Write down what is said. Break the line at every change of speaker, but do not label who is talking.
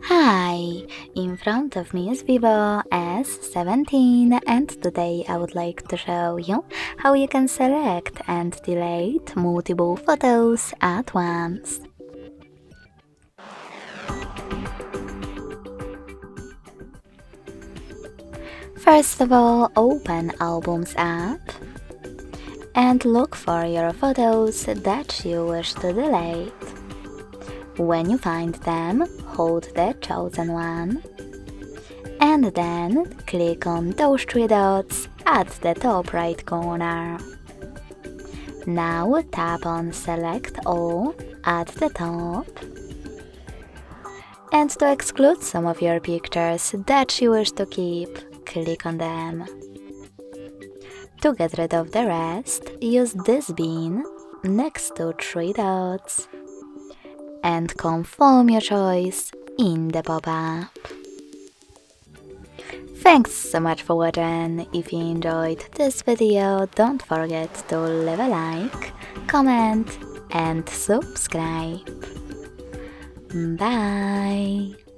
Hi, in front of me is VIVO S17 and today I would like to show you how you can select and delete multiple photos at once. First of all, open Albums app and look for your photos that you wish to delete. When you find them, hold the chosen one and then click on those three dots at the top right corner. Now tap on Select All at the top. And to exclude some of your pictures that you wish to keep, click on them. To get rid of the rest, use this bin next to three dots and confirm your choice in the pop-up. Thanks so much for watching. If you enjoyed this video, don't forget to leave a like, comment and subscribe. Bye!